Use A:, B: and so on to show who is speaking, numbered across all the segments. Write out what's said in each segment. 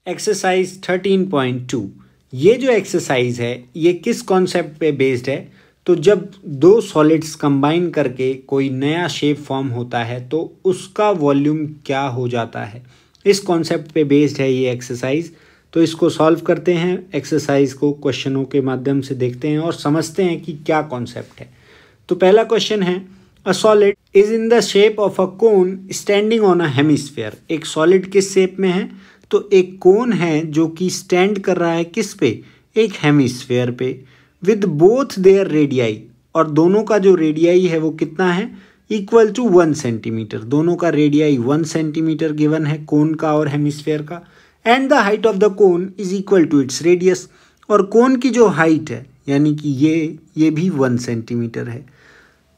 A: Exercise 13.2। ये जो exercise है ये किस कॉन्सेप्ट पे बेस्ड है? तो जब दो सॉलिड्स कंबाइन करके कोई नया शेप फॉर्म होता है तो उसका वॉल्यूम क्या हो जाता है, इस कॉन्सेप्ट पे बेस्ड है ये एक्सरसाइज। तो इसको सॉल्व करते हैं, एक्सरसाइज को क्वेश्चनों के माध्यम से देखते हैं और समझते हैं कि क्या कॉन्सेप्ट है। तो पहला क्वेश्चन है, a solid is in the shape of a cone standing on a hemisphere. एक सॉलिड किस शेप में है? तो एक कोन है जो कि स्टैंड कर रहा है किस पे? एक हेमिस्फीयर पे, विद बोथ देयर रेडियाई, और दोनों का जो रेडियाई है वो कितना है? Equal to 1 centimetre. दोनों का रेडियाई 1 सेंटीमीटर गिवन है, कोन का और हेमिस्फीयर का। And the height of the cone is equal to its radius, और कोन की जो हाइट है यानी कि ये भी 1 सेंटीमीटर है।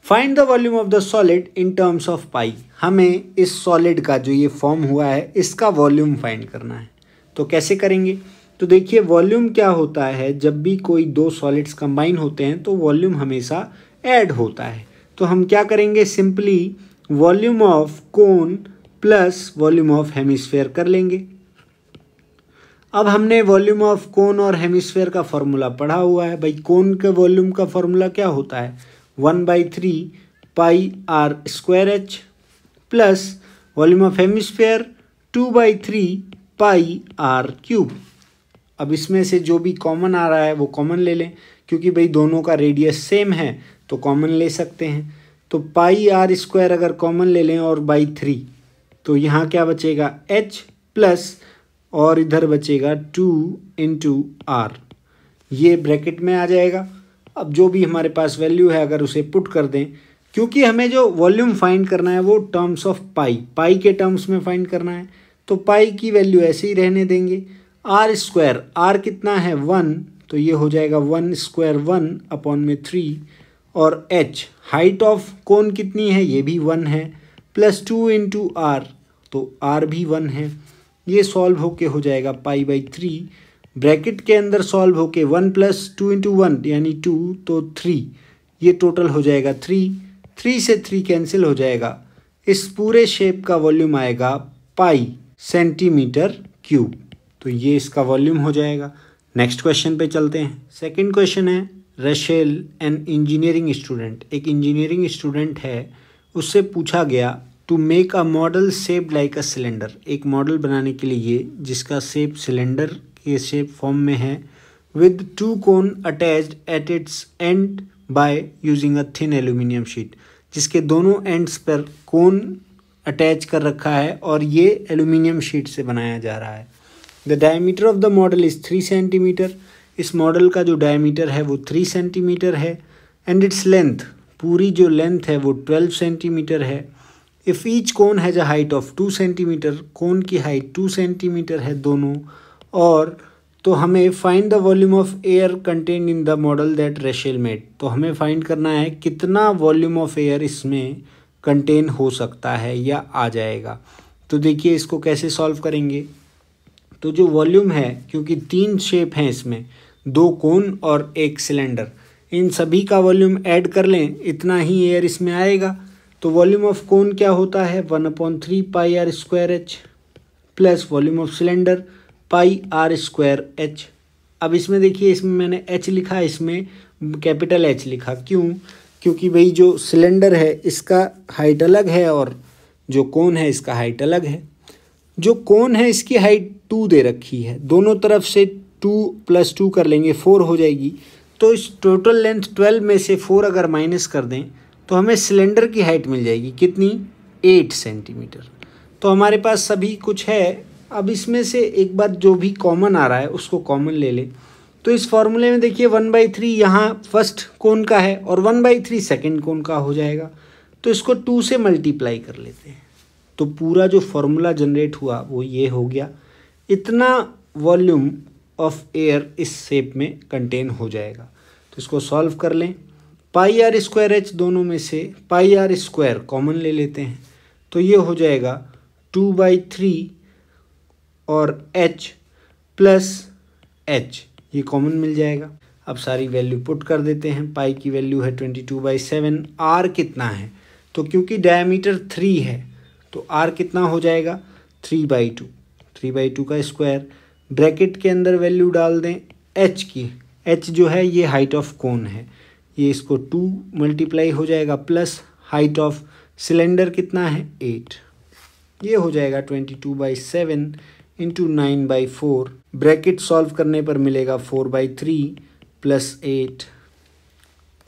A: Find the volume of the solid in terms of pi. हमें इस सॉलिड का जो ये फॉर्म हुआ है इसका वॉल्यूम फाइंड करना है। तो कैसे करेंगे? तो देखिए, वॉल्यूम क्या होता है, जब भी कोई दो सॉलिड्स कंबाइन होते हैं तो वॉल्यूम हमेशा ऐड होता है। तो हम क्या करेंगे, simply volume of cone plus volume of hemisphere कर लेंगे। अब हमने वॉल्यूम ऑफ कोन और हेमिस्फीयर का फॉर्मूला पढ़ा हुआ है। भाई कोन के वॉल्यूम का फॉर्मूला क्या होता है? 1/3 pi R square H, plus volume of hemisphere 2/3 pi R cube. अब इसमें से जो भी कॉमन आ रहा है वो कॉमन ले लें, क्योंकि भाई दोनों का रेडियस सेम है तो कॉमन ले सकते हैं। तो पाई आर स्क्वायर अगर कॉमन ले लें और बाई 3, तो यहाँ क्या बचेगा? एच प्लस, और इधर बचेगा 2 इंटू आर, ये ब्रैकेट में आ जाएगा। अब जो भी हमारे पास वैल्यू है अगर उसे पुट कर दें, क्योंकि हमें जो वॉल्यूम फाइंड करना है वो टर्म्स ऑफ पाई के टर्म्स में फाइंड करना है, तो पाई की वैल्यू ऐसे ही रहने देंगे। आर स्क्वायर, आर कितना है? 1, तो ये हो जाएगा 1 स्क्वायर 1/3, और एच हाइट ऑफ कोन कितनी है? ये भी 1 है, प्लस 2 इंटू आर, तो आर भी 1 है। ये सॉल्व होके हो जाएगा पाई/3, ब्रैकेट के अंदर सॉल्व होके 1 प्लस 2 इंटू 1 यानी 2, तो 3, ये टोटल हो जाएगा 3 से 3 कैंसिल हो जाएगा। इस पूरे शेप का वॉल्यूम आएगा पाई सेंटीमीटर क्यूब। तो ये इसका वॉल्यूम हो जाएगा। नेक्स्ट क्वेश्चन पे चलते हैं। सेकंड क्वेश्चन है, रशेल एन इंजीनियरिंग स्टूडेंट, एक इंजीनियरिंग स्टूडेंट है, उससे पूछा गया to make a model shape like a cylinder. एक मॉडल बनाने के लिए जिसका शेप सिलेंडर के शेप फॉर्म में है, with 2 cone attached at its end by using a thin aluminium sheet, जिसके दोनों एंड्स पर कोन अटैच कर रखा है और ये एल्यूमिनियम शीट से बनाया जा रहा है। The diameter of the model is 3 centimetre. इस मॉडल का जो डायमीटर है वो 3 सेंटीमीटर है, एंड इट्स लेंथ, पूरी जो लेंथ है वो 12 सेंटीमीटर है। If each cone has a height of 2 centimetre, cone की हाइट 2 सेंटीमीटर है दोनों, और तो हमें find the volume of air contain in the model that Rachel made. तो हमें फाइंड करना है कितना वॉल्यूम ऑफ एयर इसमें कंटेन हो सकता है या आ जाएगा। तो देखिए इसको कैसे सॉल्व करेंगे। तो जो वॉल्यूम है, क्योंकि 3 शेप हैं इसमें, 2 कोन और एक सिलेंडर, इन सभी का वॉल्यूम ऐड कर लें, इतना ही एयर इसमें आएगा। तो वॉल्यूम ऑफ कोन क्या होता है? 1/3 pi R square H, plus volume of cylinder pi R square H. अब इसमें देखिए, इसमें मैंने एच लिखा, इसमें कैपिटल एच लिखा, क्यों? क्योंकि भाई जो सिलेंडर है इसका हाइट अलग है और जो कोन है इसका हाइट अलग है। जो कोन है इसकी हाइट 2 दे रखी है, दोनों तरफ से 2 + 2 कर लेंगे, 4 हो जाएगी। तो इस टोटल लेंथ 12 में से 4 अगर माइनस कर दें तो हमें सिलेंडर की हाइट मिल जाएगी कितनी? 8 सेंटीमीटर। तो हमारे पास सभी कुछ है। अब इसमें से एक बार जो भी कॉमन आ रहा है उसको कॉमन ले लें। तो इस फॉर्मूले में देखिए 1/3 यहाँ फर्स्ट कोन का है और 1/3 सेकेंड कोन का हो जाएगा, तो इसको 2 से मल्टीप्लाई कर लेते हैं। तो पूरा जो फॉर्मूला जनरेट हुआ वो ये हो गया। इतना वॉल्यूम ऑफ एयर इस शेप में कंटेन हो जाएगा। तो इसको सॉल्व कर लें। पाई आर स्क्वायर एच, दोनों में से पाई आर स्क्वायर कॉमन ले लेते हैं, तो ये हो जाएगा 2/3 और h प्लस h, ये कॉमन मिल जाएगा। अब सारी वैल्यू पुट कर देते हैं। पाई की वैल्यू है 22/7। आर कितना है? तो क्योंकि डायमीटर 3 है तो आर कितना हो जाएगा? 3/2, 3/2 का स्क्वायर ब्रैकेट के अंदर वैल्यू डाल दें एच की। एच जो है ये हाइट ऑफ कोन है, ये इसको 2 मल्टीप्लाई हो जाएगा प्लस हाइट ऑफ सिलेंडर कितना है 8, ये हो जाएगा 22/7 इंटू 9/4। ब्रैकेट सॉल्व करने पर मिलेगा 4/3 प्लस 8।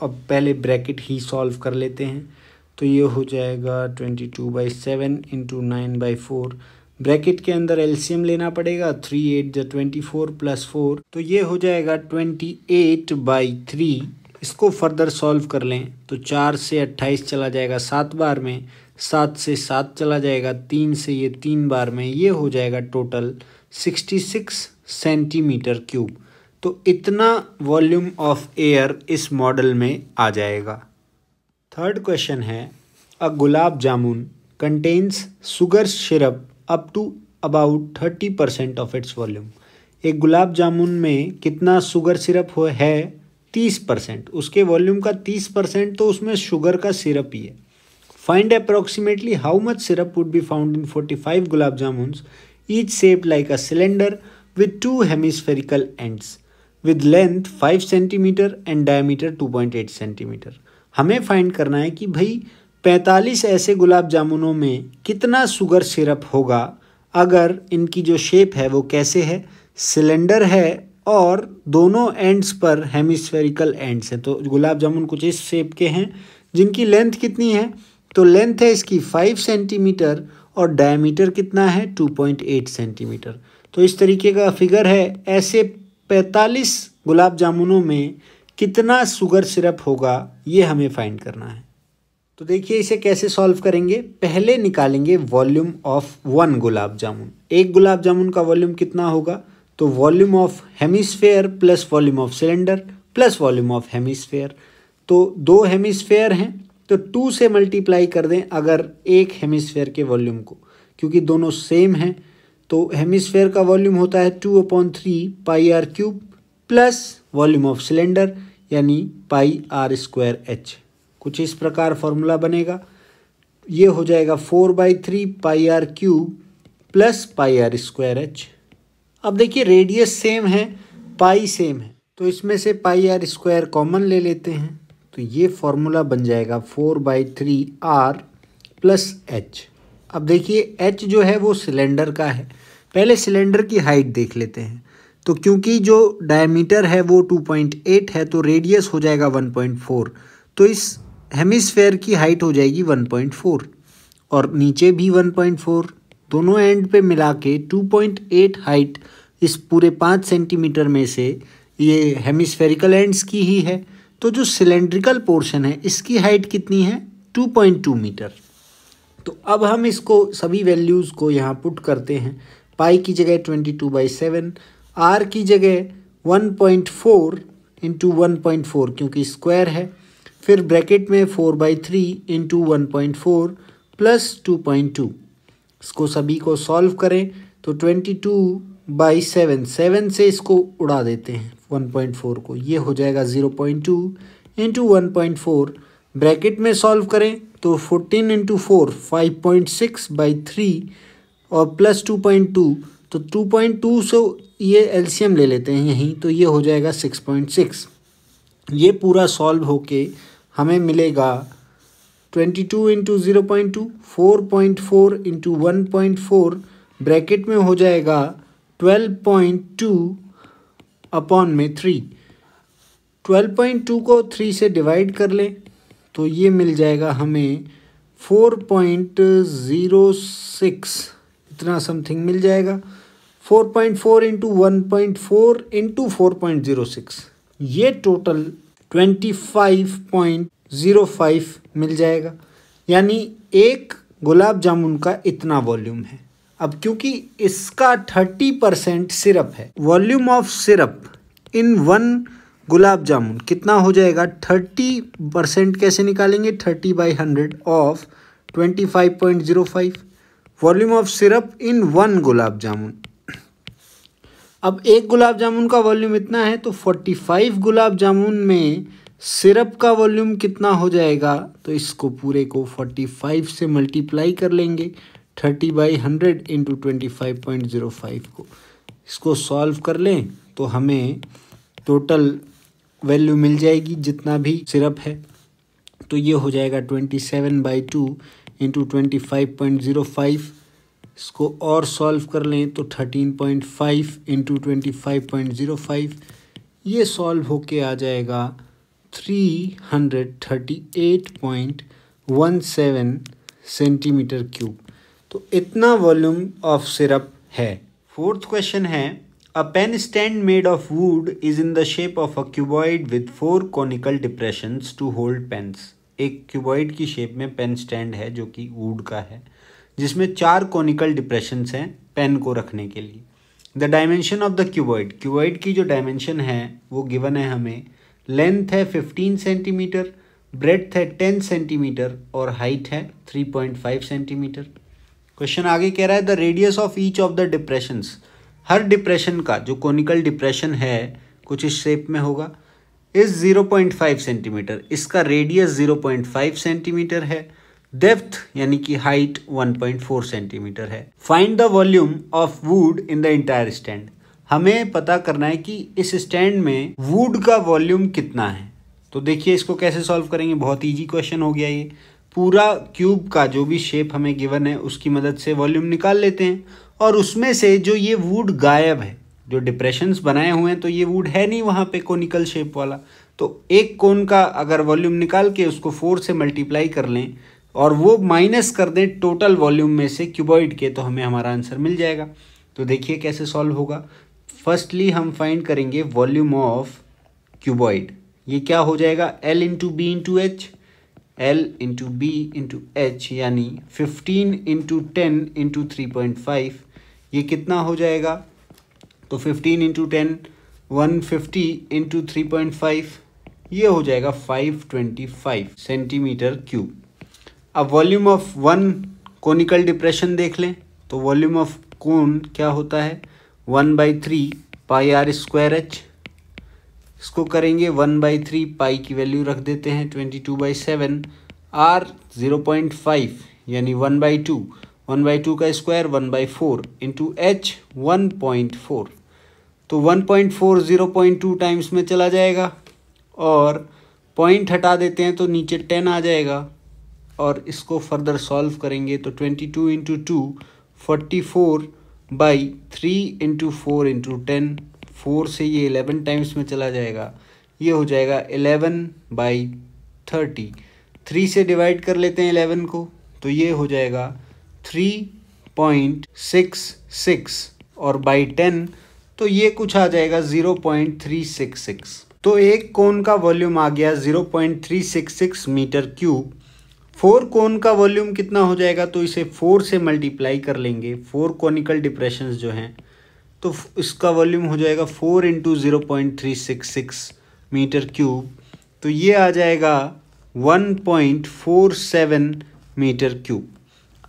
A: अब पहले ब्रैकेट ही सॉल्व कर लेते हैं, तो ये हो जाएगा 22/7 इंटू 9/4। ब्रैकेट के अंदर एलसीएम लेना पड़ेगा, 3 8 जा 24 प्लस 4, तो ये हो जाएगा 28/3। इसको फर्दर सॉल्व कर लें तो 4 से 28 चला जाएगा 7 बार में, 7 से 7 चला जाएगा 3 से ये 3 बार में, ये हो जाएगा टोटल 66 सेंटीमीटर क्यूब। तो इतना वॉल्यूम ऑफ एयर इस मॉडल में आ जाएगा। थर्ड क्वेश्चन है, a gulab jamun contains sugar syrup up to about 30% of its volume. एक गुलाब जामुन में कितना शुगर सिरप है 30%, उसके वॉल्यूम का 30% तो उसमें शुगर का सिरप ही है। Find approximately how much syrup would be found in 45 gulab jamuns each shaped like a cylinder with 2 hemispherical ends with length 5 centimeter and diameter 2.8 centimeter। हमें फाइंड करना है कि भाई 45 ऐसे गुलाब जामुनों में कितना शुगर सिरप होगा अगर इनकी जो शेप है वो कैसे है, सिलेंडर है और दोनों एंड्स पर हेमिस्फेरिकल एंड्स हैं। तो गुलाब जामुन कुछ इस शेप के हैं जिनकी लेंथ कितनी है, तो लेंथ है इसकी 5 सेंटीमीटर और डायमीटर कितना है 2.8 सेंटीमीटर। तो इस तरीके का फिगर है। ऐसे 45 गुलाब जामुनों में कितना शुगर सिरप होगा ये हमें फाइंड करना है। तो देखिए इसे कैसे सॉल्व करेंगे। पहले निकालेंगे वॉल्यूम ऑफ 1 गुलाब जामुन। एक गुलाब जामुन का वॉल्यूम कितना होगा, तो volume of hemisphere plus volume of cylinder plus volume of hemisphere. तो 2 हेमिस्फेयर हैं तो 2 से मल्टीप्लाई कर दें अगर एक हेमिस्फेयर के वॉल्यूम को, क्योंकि दोनों सेम हैं। तो हेमिस्फेयर का वॉल्यूम होता है 2/3 pi R cube plus volume of cylinder यानी पाई आर स्क्वायर एच। कुछ इस प्रकार फॉर्मूला बनेगा। ये हो जाएगा 4/3 pi R cube plus pi R square H. अब देखिए रेडियस सेम है, पाई सेम है, तो इसमें से पाई आर स्क्वायर कॉमन ले लेते हैं। तो ये फॉर्मूला बन जाएगा 4/3 आर प्लस एच। अब देखिए एच जो है वो सिलेंडर का है। पहले सिलेंडर की हाइट देख लेते हैं। तो क्योंकि जो डायमीटर है वो 2.8 है तो रेडियस हो जाएगा 1.4, तो इस हेमिस्फेयर की हाइट हो जाएगी 1.4 और नीचे भी 1.4, दोनों एंड पे मिला के 2.8 हाइट इस पूरे 5 सेंटीमीटर में से ये हेमिस्फेरिकल एंड्स की ही है। तो जो सिलेंड्रिकल पोर्शन है इसकी हाइट कितनी है 2.2 मीटर। तो अब हम इसको सभी वैल्यूज़ को यहाँ पुट करते हैं। पाई की जगह 22/7, आर की जगह 1.4 इंटू 1.4 क्योंकि स्क्वायर है, फिर ब्रैकेट में 4/3 इंटू 1.4 प्लस 2.2। इसको सभी को सॉल्व करें तो 22/7, 7 से इसको उड़ा देते हैं 1.4 को, ये हो जाएगा 0.2 इंटू 1.4। ब्रैकेट में सॉल्व करें तो 14 इंटू 4 5.6/3 और प्लस 2.2, तो 2.2 से ये एलसीएम ले लेते हैं यहीं, तो ये हो जाएगा 6.6। ये पूरा सॉल्व होके हमें मिलेगा 22 इंटू 0.2 4.4 इंटू 1.4, ब्रैकेट में हो जाएगा 12.2 अपॉन में 3। 12.2 को 3 से डिवाइड कर लें तो ये मिल जाएगा हमें 4.06, इतना समथिंग मिल जाएगा। 4.4 इंटू 1.4 इंटू 4.06, ये टोटल 25.05 मिल जाएगा। यानी एक गुलाब जामुन का इतना वॉल्यूम है। अब क्योंकि इसका 30% सिरप है, वॉल्यूम ऑफ सिरप इन 1 गुलाब जामुन कितना हो जाएगा 30% कैसे निकालेंगे, 30/100 ऑफ 25.05 वॉल्यूम ऑफ सिरप इन 1 गुलाब जामुन। अब एक गुलाब जामुन का वॉल्यूम इतना है तो 45 गुलाब जामुन में सिरप का वॉल्यूम कितना हो जाएगा, तो इसको पूरे को 45 से मल्टीप्लाई कर लेंगे 30/100 इंटू 25.05 को। इसको सॉल्व कर लें तो हमें टोटल वैल्यू मिल जाएगी जितना भी सिरप है। तो ये हो जाएगा 27/2 इंटू 25.05। इसको और सॉल्व कर लें तो 13.5 इंटू 25.05। ये सॉल्व होके आ जाएगा 338.17 सेंटीमीटर क्यूब। तो इतना वॉल्यूम ऑफ सिरप है। फोर्थ क्वेश्चन है, a pen stand made of wood is in the shape of a cuboid with 4 conical depressions to hold pens. एक क्यूबॉइड की शेप में पेन स्टैंड है जो कि वुड का है, जिसमें 4 कॉनिकल डिप्रेशंस हैं पेन को रखने के लिए। The dimension of the cuboid, cuboid की जो डायमेंशन है वो गिवन है हमें। लेंथ है 15 सेंटीमीटर, ब्रेड्थ है 10 सेंटीमीटर और हाइट है 3.5 सेंटीमीटर। क्वेश्चन आगे कह रहा है the radius of each of the depressions. Her depression का जो कॉनिकल डिप्रेशन है कुछ इस शेप में होगा, इज 0.5 सेंटीमीटर। इसका रेडियस 0.5 सेंटीमीटर है। डेप्थ यानी कि हाइट 1.4 सेंटीमीटर है। Find the volume of would in the entire stand. हमें पता करना है कि इस स्टैंड में वुड का वॉल्यूम कितना है। तो देखिए इसको कैसे सॉल्व करेंगे, बहुत इजी क्वेश्चन हो गया ये। पूरा क्यूब का जो भी शेप हमें गिवन है उसकी मदद से वॉल्यूम निकाल लेते हैं, और उसमें से जो ये वुड गायब है, जो डिप्रेशंस बनाए हुए हैं तो ये वुड है नहीं वहाँ पे कोनिकल शेप वाला, तो एक कोन का अगर वॉल्यूम निकाल के उसको 4 से मल्टीप्लाई कर लें और वो माइनस कर दें टोटल वॉल्यूम में से क्यूबॉइड के, तो हमें हमारा आंसर मिल जाएगा। तो देखिए कैसे सॉल्व होगा। फर्स्टली हम फाइंड करेंगे वॉल्यूम ऑफ क्यूबॉइड। ये क्या हो जाएगा, L into B into H, L into B into H, यानी 15 इंटू 10 इंटू 3.5। ये कितना हो जाएगा, तो 15 इंटू 10 150 इंटू 3.5, ये हो जाएगा 525 सेंटीमीटर क्यूब। अब volume of one conical depression देख लें, तो वॉल्यूम ऑफ कोन क्या होता है 1/3 पाई आर स्क्वायर एच। इसको करेंगे 1/3 पाई की वैल्यू रख देते हैं 22/7, आर 0.5 यानी 1/2, 1/2 का स्क्वायर 1/4 इंटू एच 1.4। तो 1.4 0.2 टाइम्स में चला जाएगा और पॉइंट हटा देते हैं तो नीचे 10 आ जाएगा। और इसको फर्दर सॉल्व करेंगे तो 22 इंटू 2 44/3 इंटू 4 इंटू 10, 4 से ये 11 टाइम्स में चला जाएगा। ये हो जाएगा 11/30। 3 से डिवाइड कर लेते हैं 11 को, तो ये हो जाएगा 3.66 और बाई 10 तो ये कुछ आ जाएगा 0.366। तो एक कोन का वॉल्यूम आ गया 0.366 मीटर क्यूब। 4 कोन का वॉल्यूम कितना हो जाएगा, तो इसे 4 से मल्टीप्लाई कर लेंगे। 4 कॉनिकल डिप्रेशंस जो हैं तो इसका वॉल्यूम हो जाएगा 4 इंटू 0.366 मीटर क्यूब, तो ये आ जाएगा 1.47 मीटर क्यूब।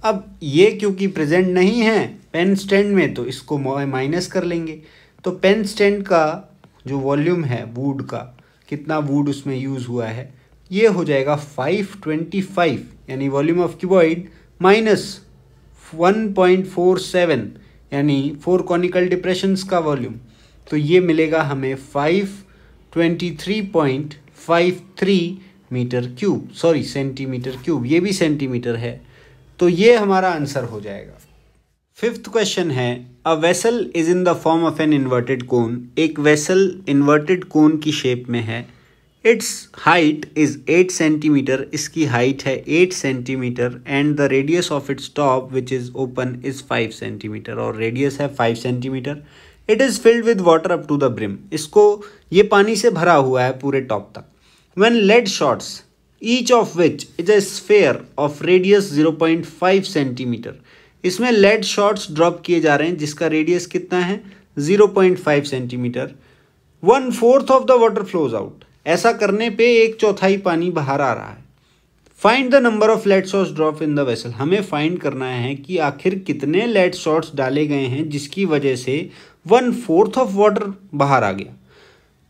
A: अब ये क्योंकि प्रेजेंट नहीं है पेन स्टैंड में तो इसको माइनस कर लेंगे। तो पेन स्टैंड का जो वॉल्यूम है वुड का, कितना वुड उसमें यूज़ हुआ है, ये हो जाएगा 525 यानी वॉल्यूम ऑफ क्यूबॉइड माइनस 1.47 यानी 4 कॉनिकल डिप्रेशंस का वॉल्यूम, तो ये मिलेगा हमें 523.53 metre cube, sorry centimetre cube, ये भी सेंटीमीटर है। तो ये हमारा आंसर हो जाएगा। 5th क्वेश्चन है, a vessel is in the form of an inverted cone. एक वेसल इन्वर्टेड कोन की शेप में है। इट्स हाइट इज 8 सेंटीमीटर, इसकी हाइट है 8 centimetre and the radius of its top which is open is 5 centimetre और radius है 5 centimetre. It is filled with water up to the brim, इसको ये पानी से भरा हुआ है पूरे टॉप तक। When lead shots each of which is a sphere of radius 0.5 centimetre, इसमें लेड शॉट्स ड्रॉप किए जा रहे हैं जिसका रेडियस कितना है 0.5 centimetre. 1/4 of the water flows out, ऐसा करने पे 1/4 पानी बाहर आ रहा है। Find the number of lead shots drop in the vessel, हमें फाइंड करना है कि आखिर कितने लेड शॉट्स डाले गए हैं जिसकी वजह से 1/4 ऑफ वाटर बाहर आ गया।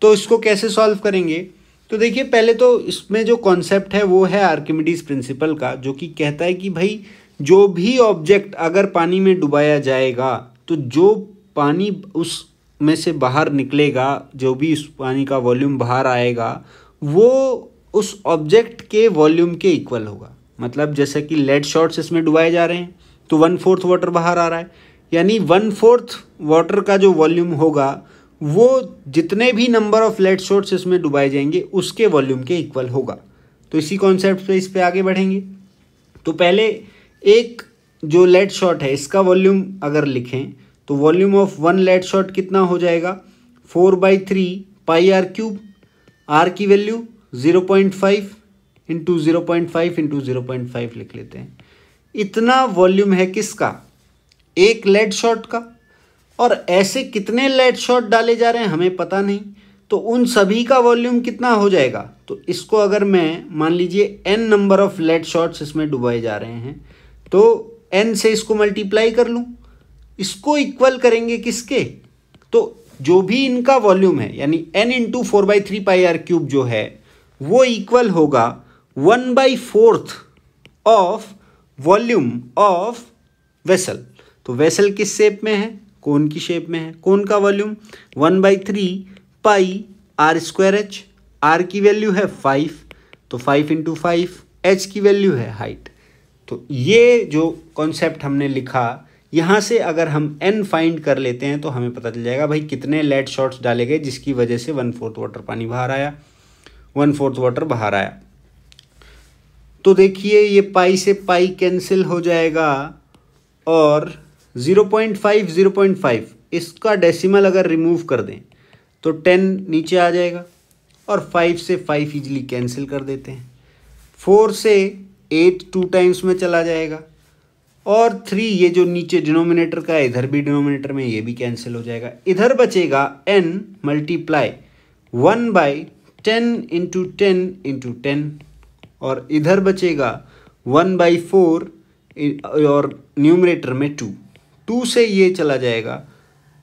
A: तो इसको कैसे सॉल्व करेंगे, तो देखिए पहले तो इसमें जो कॉन्सेप्ट है वो है आर्किमिडीज प्रिंसिपल का, जो कि कहता है कि भाई जो भी ऑब्जेक्ट अगर पानी में डुबाया जाएगा तो जो पानी उस में से बाहर निकलेगा, जो भी उस पानी का वॉल्यूम बाहर आएगा वो उस ऑब्जेक्ट के वॉल्यूम के इक्वल होगा। मतलब जैसे कि लेड शॉट्स इसमें डुबाए जा रहे हैं तो 1/4 वाटर बाहर आ रहा है, यानी 1/4 वाटर का जो वॉल्यूम होगा वो जितने भी नंबर ऑफ लेड शॉट्स इसमें डुबाए जाएंगे उसके वॉल्यूम के इक्वल होगा। तो इसी कॉन्सेप्ट पे इस पे आगे बढ़ेंगे। तो पहले एक जो लेड शॉट है इसका वॉल्यूम अगर लिखें तो वॉल्यूम ऑफ 1 लेड शॉट कितना हो जाएगा, 4/3 पाई आर क्यूब। आर की वैल्यू 0.5 इंटू 0.5 इंटू 0.5 लिख लेते हैं। इतना वॉल्यूम है किसका, एक लेड शॉट का। और ऐसे कितने लेड शॉट डाले जा रहे हैं हमें पता नहीं, तो उन सभी का वॉल्यूम कितना हो जाएगा। तो इसको अगर मैं मान लीजिए n number of lead shots इसमें डुबाए जा रहे हैं तो n से इसको मल्टीप्लाई कर लूँ, इसको इक्वल करेंगे किसके, तो जो भी इनका वॉल्यूम है यानी n into 4/3 pi R cube जो है वो इक्वल होगा 1/4 ऑफ वॉल्यूम ऑफ वेसल। तो वेसल किस शेप में है, कोन की शेप में है। कोन का volume 1/3 pi R square H. R की वैल्यू है 5 तो 5 इंटू 5, एच की वैल्यू है हाइट। तो ये जो कॉन्सेप्ट हमने लिखा यहाँ से अगर हम n फाइंड कर लेते हैं तो हमें पता चल जाएगा भाई कितने लेड शॉट्स डाले गए जिसकी वजह से 1/4 वाटर पानी बाहर आया, 1/4 वाटर बाहर आया। तो देखिए ये पाई से पाई कैंसिल हो जाएगा और 0.5 इसका डेसिमल अगर रिमूव कर दें तो 10 नीचे आ जाएगा और 5 से 5 इजीली कैंसिल कर देते हैं। 4 से 8 2 टाइम्स में चला जाएगा और 3 ये जो नीचे डिनोमिनेटर का है इधर भी डिनोमिनेटर में ये भी कैंसिल हो जाएगा। इधर बचेगा n मल्टीप्लाई 1/10 इंटू 10 इंटू 10 और इधर बचेगा 1/4 और न्यूमरेटर में 2 से ये चला जाएगा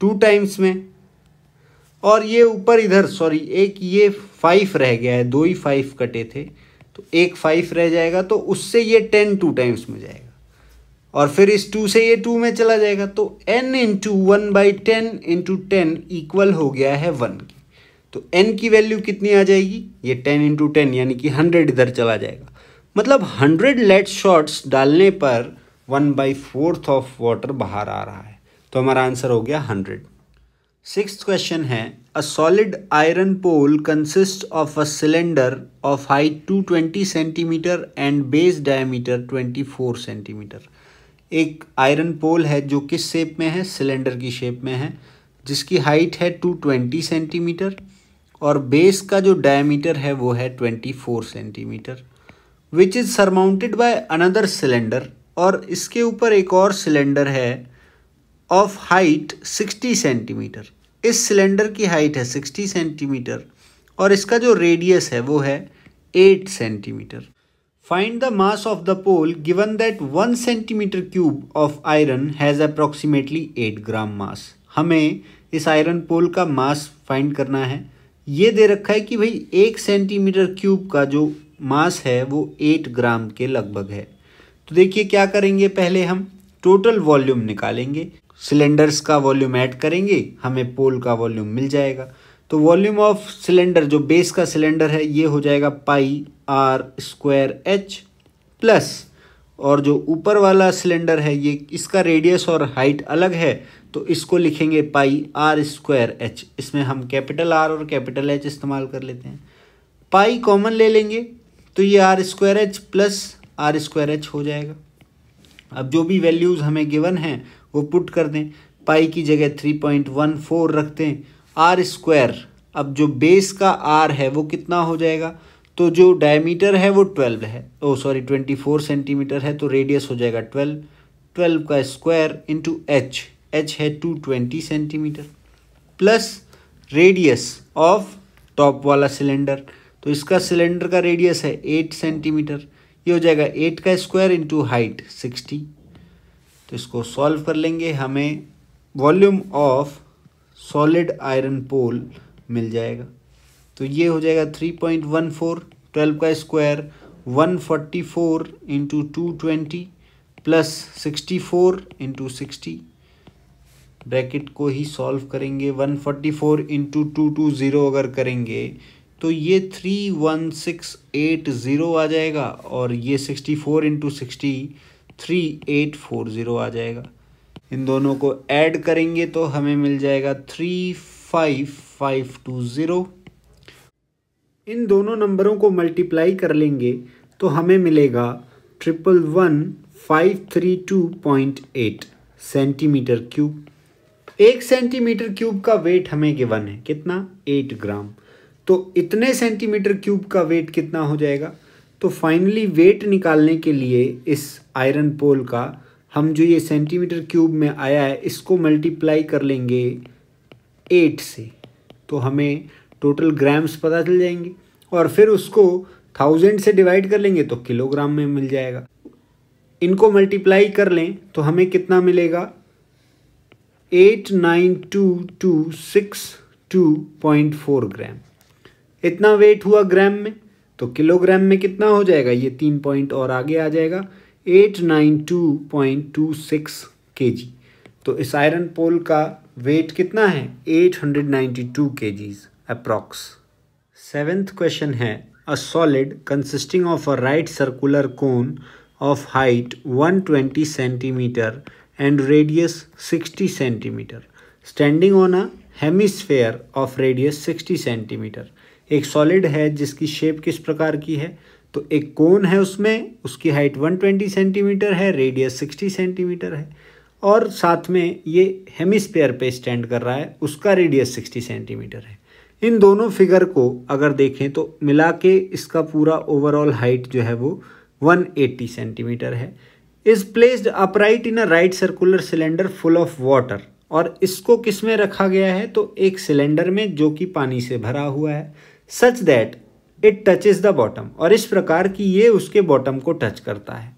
A: 2 टाइम्स में और ये ऊपर इधर सॉरी एक ये 5 रह गया है, 2 ही 5 कटे थे तो एक 5 रह जाएगा तो उससे ये 10 2 टाइम्स में जाएगा और फिर इस 2 से ये 2 में चला जाएगा तो n इंटू 1/10 इंटू 10 इक्वल हो गया है 1 की। तो n की वैल्यू कितनी आ जाएगी, ये 10 इंटू 10 यानी कि 100 इधर चला जाएगा। मतलब 100 लेड शॉट्स डालने पर 1/4 ऑफ वाटर बाहर आ रहा है। तो हमारा आंसर हो गया 100। 6th क्वेश्चन है a solid iron pole consist of a cylinder of height 220 centimetre and base diameter 24 centimetre. एक आयरन पोल है जो किस शेप में है, सिलेंडर की शेप में है, जिसकी हाइट है 220 सेंटीमीटर और बेस का जो डायमीटर है वो है 24 centimetre, which is surmounted by another cylinder. और इसके ऊपर एक और सिलेंडर है ऑफ हाइट 60 सेंटीमीटर। इस सिलेंडर की हाइट है 60 सेंटीमीटर और इसका जो रेडियस है वो है 8 centimetre. Find the mass of the pole given that 1 centimetre cube of iron has approximately 8 gram mass. हमें इस आयरन पोल का मास फाइंड करना है। ये दे रखा है कि भाई 1 सेंटीमीटर क्यूब का जो मास है वो 8 ग्राम के लगभग है। तो देखिए क्या करेंगे, पहले हम टोटल वॉल्यूम निकालेंगे, सिलेंडर्स का वॉल्यूम ऐड करेंगे, हमें पोल का वॉल्यूम मिल जाएगा। तो वॉल्यूम ऑफ सिलेंडर जो बेस का सिलेंडर है ये हो जाएगा पाई आर स्क्वायर एच प्लस, और जो ऊपर वाला सिलेंडर है ये इसका रेडियस और हाइट अलग है तो इसको लिखेंगे पाई आर स्क्वायर एच। इसमें हम कैपिटल आर और कैपिटल एच इस्तेमाल कर लेते हैं। पाई कॉमन ले लेंगे तो ये R square H plus R square H हो जाएगा। अब जो भी वैल्यूज़ हमें गिवन हैं वो पुट कर दें। पाई की जगह 3.14 रखते हैं। आर स्क्वायर, अब जो बेस का आर है वो कितना हो जाएगा, तो जो डायमीटर है वो 12 है, 24 सेंटीमीटर है तो रेडियस हो जाएगा 12 का स्क्वायर इंटू एच है 220 centimetre plus radius of top वाला सिलेंडर, तो इसका सिलेंडर का रेडियस है 8 सेंटीमीटर, ये हो जाएगा 8 का स्क्वायर इंटू हाइट 60। तो इसको सॉल्व कर लेंगे, हमें volume of solid iron pole मिल जाएगा। तो ये हो जाएगा 3.14, 12 का square 144 into 220 plus 64 into 60 bracket को ही सॉल्व करेंगे। 144 इंटू 220 अगर करेंगे तो ये 31680 आ जाएगा और ये 64 इंटू 60 3840 आ जाएगा। इन दोनों को ऐड करेंगे तो हमें मिल जाएगा 35520। इन दोनों नंबरों को मल्टीप्लाई कर लेंगे तो हमें मिलेगा 111,532.8 सेंटीमीटर क्यूब। 1 सेंटीमीटर क्यूब का वेट हमें गिवन है कितना, 8 ग्राम। तो इतने सेंटीमीटर क्यूब का वेट कितना हो जाएगा। तो फाइनली वेट निकालने के लिए इस आयरन पोल का हम जो ये सेंटीमीटर क्यूब में आया है इसको मल्टीप्लाई कर लेंगे 8 से, तो हमें टोटल ग्राम्स पता चल जाएंगे और फिर उसको 1000 से डिवाइड कर लेंगे तो किलोग्राम में मिल जाएगा। इनको मल्टीप्लाई कर लें तो हमें कितना मिलेगा, 89226.4 ग्राम। इतना वेट हुआ ग्राम में, तो किलोग्राम में कितना हो जाएगा, ये 3 पॉइंट और आगे आ जाएगा, 892.26 kg। तो इस आयरन पोल का वेट कितना है, 892 kgs अप्रॉक्स। 7th क्वेश्चन है, a solid consisting of a right circular cone of height 120 centimeter and radius 60 centimeter standing on a hemisphere of radius 60 centimeter। एक सॉलिड है जिसकी शेप किस प्रकार की है, तो एक कोन है उसमें, उसकी हाइट 120 सेंटीमीटर है, रेडियस 60 सेंटीमीटर है और साथ में ये हेमिस्फेयर पे स्टैंड कर रहा है, उसका रेडियस 60 सेंटीमीटर है। इन दोनों फिगर को अगर देखें तो मिला के इसका पूरा ओवरऑल हाइट जो है वो 180 सेंटीमीटर है। Is placed upright in a right circular cylinder full of water. और इसको किस में रखा गया है, तो एक सिलेंडर में जो कि पानी से भरा हुआ है, such that it touches the bottom, और इस प्रकार कि ये उसके बॉटम को टच करता है।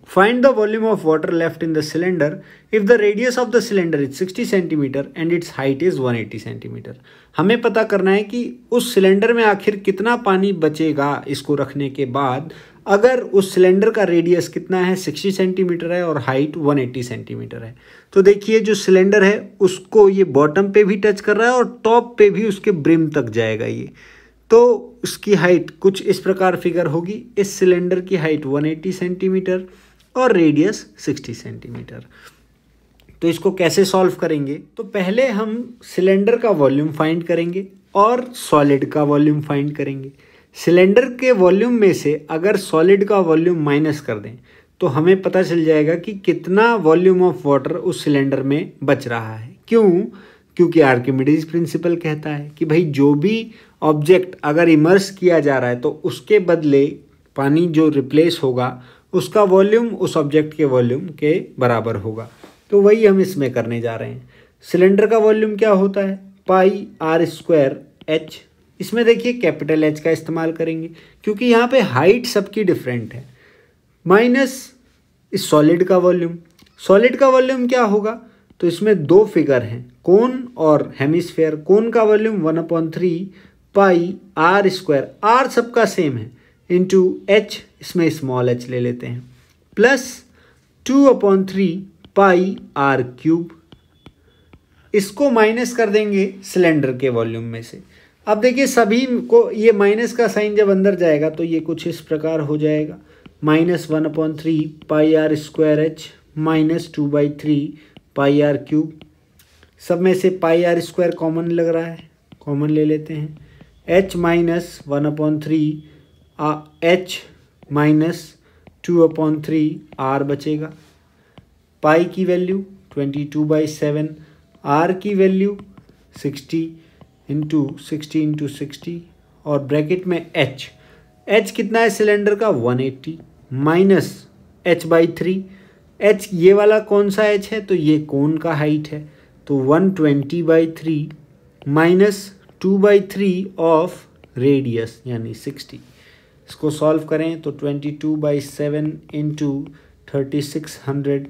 A: Find the volume of water left in the cylinder if the radius of the cylinder is 60 centimetre and it's height is 180 centimetre. हमें पता करना है कि उस सिलेंडर में आखिर कितना पानी बचेगा इसको रखने के बाद, अगर उस सिलेंडर का रेडियस कितना है, 60 सेंटीमीटर है और हाइट 180 सेंटीमीटर है। तो देखिए जो सिलेंडर है उसको ये बॉटम पे भी टच कर रहा है और टॉप पे भी उसके ब्रिम तक जाएगा ये, तो उसकी हाइट कुछ इस प्रकार फिगर होगी। इस सिलेंडर की हाइट 180 सेंटीमीटर और रेडियस 60 सेंटीमीटर। तो इसको कैसे सॉल्व करेंगे, तो पहले हम सिलेंडर का वॉल्यूम फाइंड करेंगे और सॉलिड का वॉल्यूम फाइंड करेंगे। सिलेंडर के वॉल्यूम में से अगर सॉलिड का वॉल्यूम माइनस कर दें तो हमें पता चल जाएगा कि कितना वॉल्यूम ऑफ वाटर उस सिलेंडर में बच रहा है। क्यों, क्योंकि आर्किमिडीज प्रिंसिपल कहता है कि भाई जो भी ऑब्जेक्ट अगर इमर्स किया जा रहा है तो उसके बदले पानी जो रिप्लेस होगा उसका वॉल्यूम उस ऑब्जेक्ट के वॉल्यूम के बराबर होगा। तो वही हम इसमें करने जा रहे हैं। सिलेंडर का वॉल्यूम क्या होता है, पाई आर स्क्वायर एच। इसमें देखिए कैपिटल एच का इस्तेमाल करेंगे क्योंकि यहाँ पे हाइट सबकी डिफरेंट है, माइनस इस सॉलिड का वॉल्यूम। सॉलिड का वॉल्यूम क्या होगा, तो इसमें दो फिगर हैं, कोन और हेमिस्फेयर। कोन का वॉल्यूम 1/3 पाई आर स्क्वायर, आर सबका सेम है, इंटू एच, इसमें स्मॉल एच ले लेते हैं, प्लस 2/3 पाई आर क्यूब। इसको माइनस कर देंगे सिलेंडर के वॉल्यूम में से। अब देखिए सभी को ये माइनस का साइन जब अंदर जाएगा तो ये कुछ इस प्रकार हो जाएगा, -1/3 pi R square H minus 2/3 pi R cube. सब में से पाई आर स्क्वायर कॉमन लग रहा है, कॉमन ले लेते हैं, h minus 1/3 h minus 2/3 r बचेगा। पाई की वैल्यू 22/7, r की वैल्यू 60 इंटू 60 और ब्रैकेट में h कितना है सिलेंडर का 180 माइनस h/3। h ये वाला कौन सा h है, तो ये कोन का हाइट है, तो 120/3 माइनस 2/3 ऑफ रेडियस यानी 60। इसको सॉल्व करें तो 22/7 इंटू 3600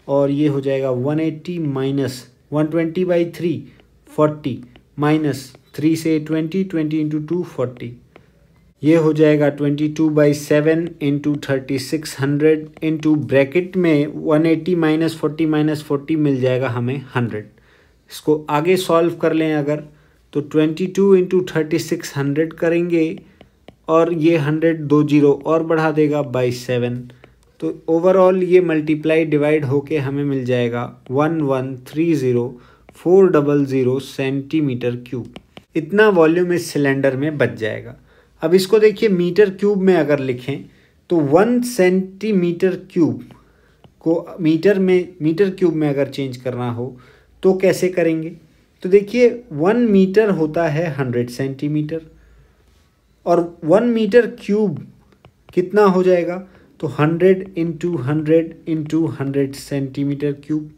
A: और ये हो जाएगा 180 माइनस 120/3 40 माइनस 3 से 20 इंटू 2 40, ये हो जाएगा 22/7 इंटू 3600 इंटू ब्रैकेट में 180 माइनस 40 मिल जाएगा हमें 100। इसको आगे सॉल्व कर लें अगर, तो 22 इंटू 36 100 करेंगे और ये 100 2 जीरो और बढ़ा देगा बाई 7। तो ओवरऑल ये मल्टीप्लाई डिवाइड होके हमें मिल जाएगा 1130400 सेंटीमीटर क्यूब। इतना वॉल्यूम इस सिलेंडर में बच जाएगा। अब इसको देखिए मीटर क्यूब में अगर लिखें तो 1 सेंटीमीटर क्यूब को मीटर क्यूब में अगर चेंज करना हो तो कैसे करेंगे। तो देखिए 1 मीटर होता है 100 सेंटीमीटर और 1 मीटर क्यूब कितना हो जाएगा, तो 100 इंटू 100 इंटू 100 सेंटीमीटर क्यूब।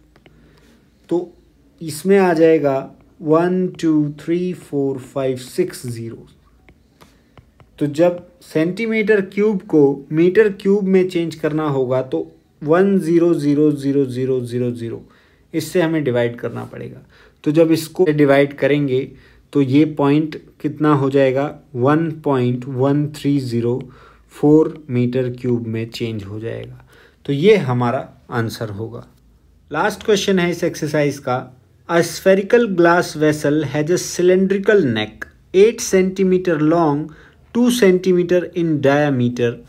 A: तो इसमें आ जाएगा 1 2 3 4 5 6 जीरो। तो जब सेंटीमीटर क्यूब को मीटर क्यूब में चेंज करना होगा तो 1000000 इससे हमें डिवाइड करना पड़ेगा। तो जब इसको डिवाइड करेंगे तो ये पॉइंट कितना हो जाएगा, 1.1304 मीटर क्यूब में चेंज हो जाएगा। तो ये हमारा आंसर होगा। लास्ट क्वेश्चन है इस एक्सरसाइज का। A spherical glass vessel has a cylindrical neck 8 centimetre long 2 centimetre in diameter.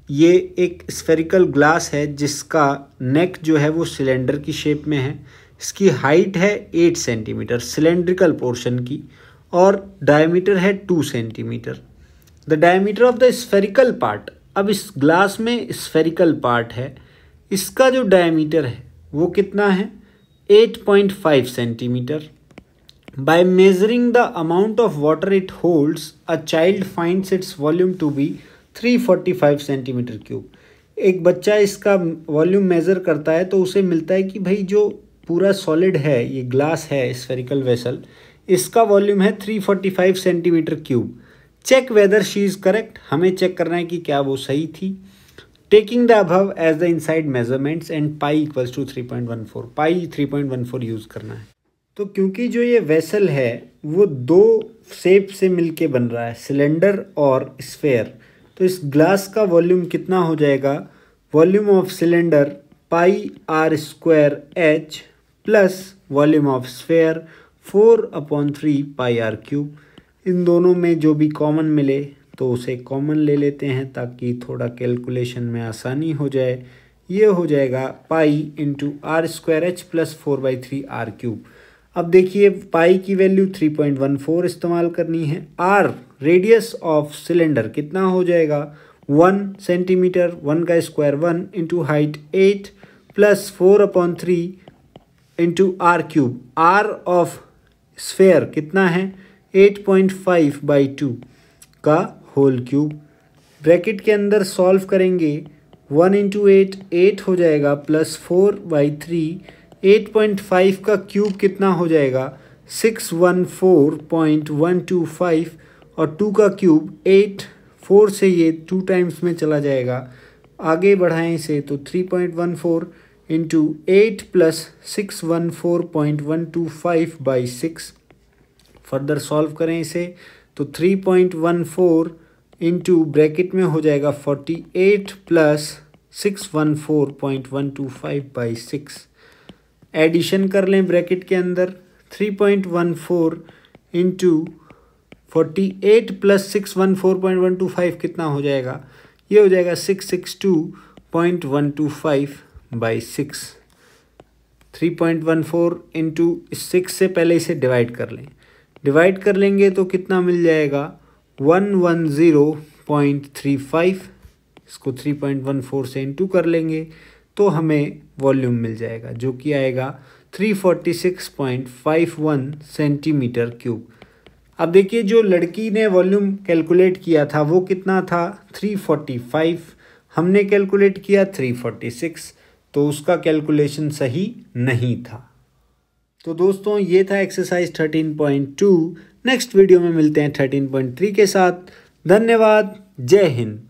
A: ये एक स्फेरिकल ग्लास है जिसका नेक जो है वो सिलेंडर की शेप में है। इसकी हाइट है 8 सेंटीमीटर सिलेंड्रिकल पोर्शन की और डायमीटर है 2 centimetre. The diameter of the spherical part, अब इस ग्लास में स्फेरिकल पार्ट है, इसका जो डायमीटर है वो कितना है, 8.5 centimetre. By measuring the amount of water it holds a child finds its volume to be 345 centimetre cube. एक बच्चा इसका वॉल्यूम मेज़र करता है तो उसे मिलता है कि भाई जो पूरा सॉलिड है, ये ग्लास है स्फेरिकल वेसल, इसका वॉल्यूम है 345 centimetre cube. Check whether she is correct, हमें चेक करना है कि क्या वो सही थी। Taking the above as the inside measurements and pi equals to 3.14, pi 3.14 use करना है। तो क्योंकि जो ये वेसल है वो दो शेप से मिलके बन रहा है, सिलेंडर और स्फेयर, तो इस ग्लास का वॉल्यूम कितना हो जाएगा, volume of cylinder pi R square H plus volume of sphere 4/3 pi R cube. इन दोनों में जो भी कॉमन मिले तो उसे कॉमन ले लेते हैं ताकि थोड़ा कैलकुलेशन में आसानी हो जाए। ये हो जाएगा pi into R square H plus 4/3 R cube. अब देखिए पाई की वैल्यू 3.14 इस्तेमाल करनी है। आर रेडियस ऑफ सिलेंडर कितना हो जाएगा, 1 सेंटीमीटर, 1 का square 1 into height 8 plus 4/3 into R cube. R of sphere कितना है, 8.5/2 का होल क्यूब। ब्रैकेट के अंदर सॉल्व करेंगे, 1 इंटू 8 8 हो जाएगा प्लस 4/3, 8.5 का क्यूब कितना हो जाएगा, 614.125 और 2 का क्यूब 8, 4 से ये 2 टाइम्स में चला जाएगा। आगे बढ़ाएं इसे तो 3.14 इंटू 8 प्लस 614.125/6। फर्दर सॉल्व करें इसे तो 3.14 इंटू ब्रैकेट में हो जाएगा 48 प्लस 614.125/6। एडिशन कर लें ब्रैकेट के अंदर, 3.14 इंटू 48 प्लस 614.125 कितना हो जाएगा, ये हो जाएगा 662.125/6। 3.14 इंटू 6 से पहले इसे डिवाइड कर लें, डिवाइड कर लेंगे तो कितना मिल जाएगा, 110.35। इसको 3.14 से इंटू कर लेंगे तो हमें वॉल्यूम मिल जाएगा जो कि आएगा 346.51 सेंटीमीटर क्यूब। अब देखिए जो लड़की ने वॉल्यूम कैलकुलेट किया था वो कितना था, 345, हमने कैलकुलेट किया 346, तो उसका कैलकुलेशन सही नहीं था। तो दोस्तों ये था एक्सरसाइज 13.2। नेक्स्ट वीडियो में मिलते हैं 13.3 के साथ। धन्यवाद, जय हिंद।